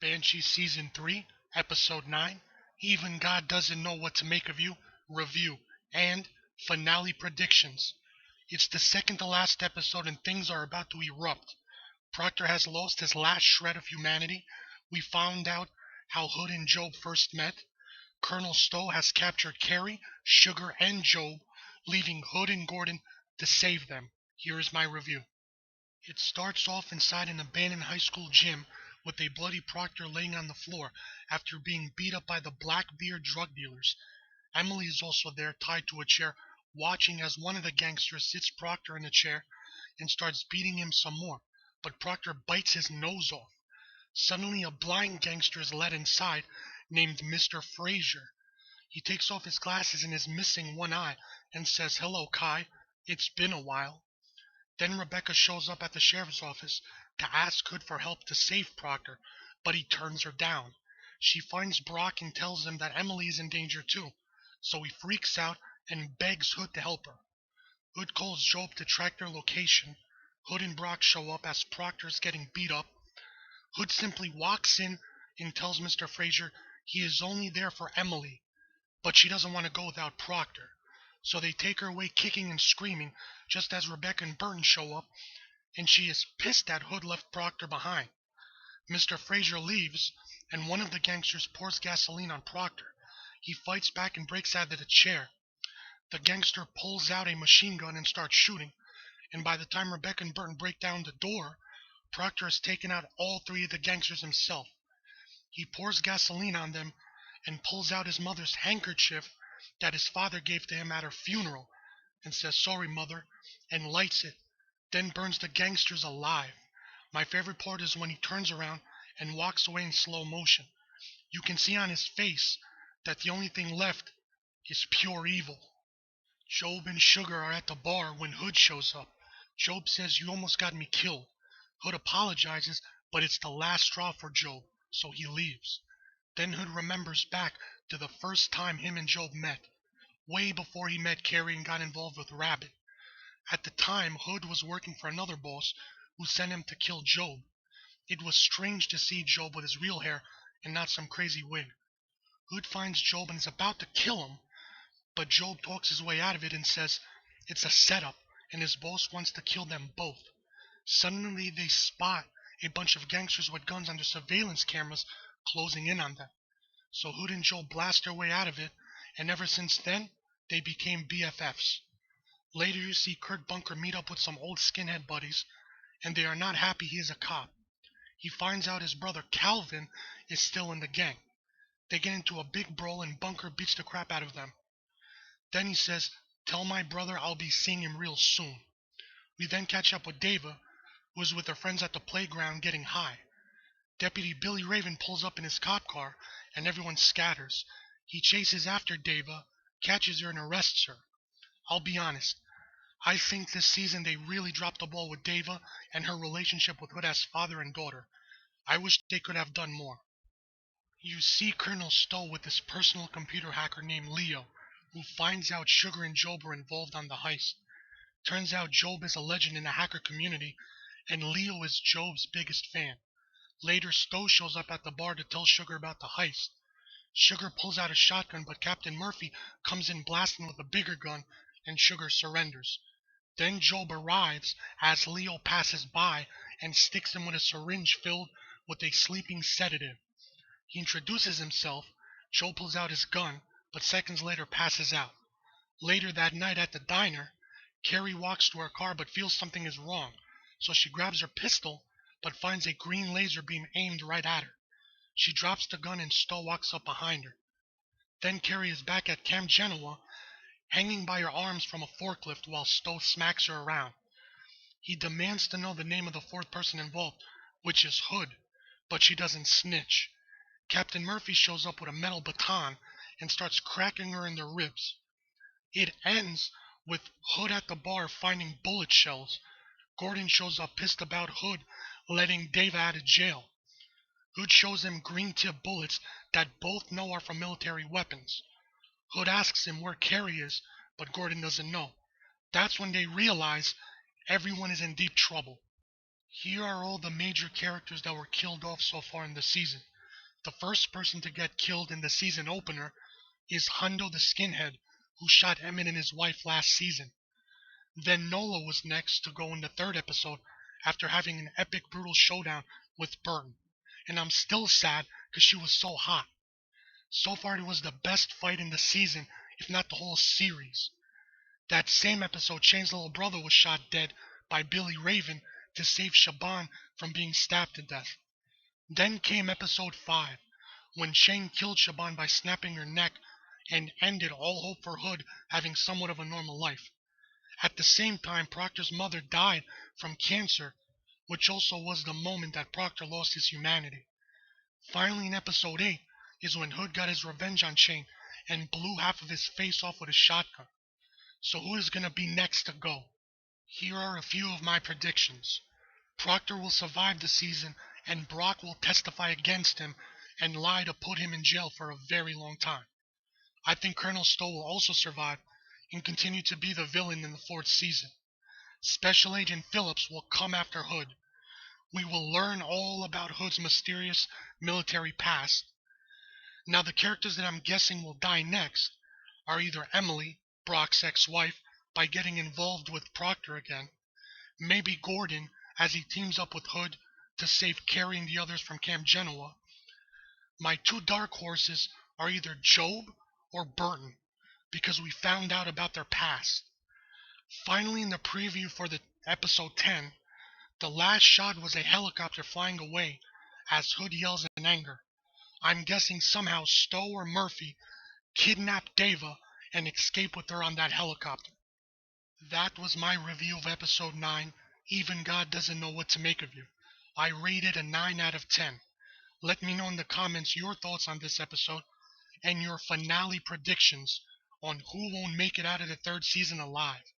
Banshee Season 3, Episode 9, Even God Doesn't Know What to Make of You, Review, and Finale Predictions. It's the second to last episode and things are about to erupt. Proctor has lost his last shred of humanity. We found out how Hood and Job first met. Colonel Stowe has captured Carrie, Sugar, and Job, leaving Hood and Gordon to save them. Here is my review. It starts off inside an abandoned high school gym with a bloody Proctor laying on the floor after being beat up by the Blackbeard drug dealers. Emily is also there, tied to a chair, watching as one of the gangsters sits Proctor in a chair and starts beating him some more, but Proctor bites his nose off. Suddenly a blind gangster is led inside, named Mr. Frazier. He takes off his glasses and is missing one eye and says, "Hello, Kai. It's been a while." Then Rebecca shows up at the sheriff's office to ask Hood for help to save Proctor, but he turns her down. She finds Brock and tells him that Emily is in danger too, so he freaks out and begs Hood to help her. Hood calls Job to track their location. Hood and Brock show up as Proctor is getting beat up. Hood simply walks in and tells Mr. Frazier he is only there for Emily, but she doesn't want to go without Proctor. So they take her away kicking and screaming just as Rebecca and Burton show up, and she is pissed that Hood left Proctor behind. Mr. Frazier leaves, and one of the gangsters pours gasoline on Proctor. He fights back and breaks out of the chair. The gangster pulls out a machine gun and starts shooting, and by the time Rebecca and Burton break down the door, Proctor has taken out all three of the gangsters himself. He pours gasoline on them and pulls out his mother's handkerchief that his father gave to him at her funeral and says, "Sorry, mother," and lights it, then burns the gangsters alive. My favorite part is when he turns around and walks away in slow motion. You can see on his face that the only thing left is pure evil. Job and Sugar are at the bar when Hood shows up. Job says, "You almost got me killed." Hood apologizes, but it's the last straw for Job, so he leaves. Then Hood remembers back to the first time him and Job met, way before he met Carrie and got involved with Rabbit. At the time, Hood was working for another boss who sent him to kill Job. It was strange to see Job with his real hair and not some crazy wig. Hood finds Job and is about to kill him, but Job talks his way out of it and says it's a setup and his boss wants to kill them both. Suddenly they spot a bunch of gangsters with guns under surveillance cameras closing in on them. So Hood and Job blast their way out of it, and ever since then, they became BFFs. Later you see Kurt Bunker meet up with some old skinhead buddies, and they are not happy he is a cop. He finds out his brother Calvin is still in the gang. They get into a big brawl and Bunker beats the crap out of them. Then he says, "Tell my brother I'll be seeing him real soon." We then catch up with Dava, who is with her friends at the playground getting high. Deputy Billy Raven pulls up in his cop car, and everyone scatters. He chases after Dava, catches her, and arrests her. I'll be honest, I think this season they really dropped the ball with Dava and her relationship with Hood as father and daughter. I wish they could have done more. You see Colonel Stowe with this personal computer hacker named Leo, who finds out Sugar and Job are involved on the heist. Turns out Job is a legend in the hacker community, and Leo is Job's biggest fan. Later, Stowe shows up at the bar to tell Sugar about the heist. Sugar pulls out a shotgun, but Captain Murphy comes in blasting with a bigger gun, and Sugar surrenders. Then Job arrives as Leo passes by and sticks him with a syringe filled with a sleeping sedative. He introduces himself. Job pulls out his gun, but seconds later passes out. Later that night at the diner, Carrie walks to her car but feels something is wrong, so she grabs her pistol but finds a green laser beam aimed right at her. She drops the gun and Stowe walks up behind her. Then Carrie is back at Camp Genoa, hanging by her arms from a forklift while Stowe smacks her around. He demands to know the name of the fourth person involved, which is Hood, but she doesn't snitch. Captain Murphy shows up with a metal baton and starts cracking her in the ribs. It ends with Hood at the bar finding bullet shells. Gordon shows up pissed about Hood letting Dava out of jail. Hood shows him green tip bullets that both know are from military weapons. Hood asks him where Carrie is, but Gordon doesn't know. That's when they realize everyone is in deep trouble. Here are all the major characters that were killed off so far in the season. The first person to get killed in the season opener is Hundo the Skinhead, who shot Emmett and his wife last season. Then Nola was next to go in the third episode after having an epic brutal showdown with Burton. And I'm still sad because she was so hot. So far it was the best fight in the season, if not the whole series. That same episode, Shane's little brother was shot dead by Billy Raven to save Shaban from being stabbed to death. Then came episode 5, when Shane killed Shaban by snapping her neck and ended all hope for Hood having somewhat of a normal life. At the same time, Proctor's mother died from cancer, which also was the moment that Proctor lost his humanity. Finally, in episode 8 is when Hood got his revenge on Shane and blew half of his face off with a shotgun. So who is going to be next to go? Here are a few of my predictions. Proctor will survive the season, and Brock will testify against him and lie to put him in jail for a very long time. I think Colonel Stowe will also survive and continue to be the villain in the 4th season. Special Agent Phillips will come after Hood. We will learn all about Hood's mysterious military past. Now the characters that I'm guessing will die next are either Emily, Brock's ex-wife, by getting involved with Proctor again, maybe Gordon as he teams up with Hood to save Carrie and the others from Camp Genoa. My two dark horses are either Job or Burton, because we found out about their past. Finally, in the preview for the episode 10, the last shot was a helicopter flying away as Hood yells in anger. I'm guessing somehow Stowe or Murphy kidnapped Deva and escape with her on that helicopter. That was my review of episode 9, Even God Doesn't Know What to Make of You. I rated a 9 out of 10. Let me know in the comments your thoughts on this episode and your finale predictions on who won't make it out of the 3rd season alive.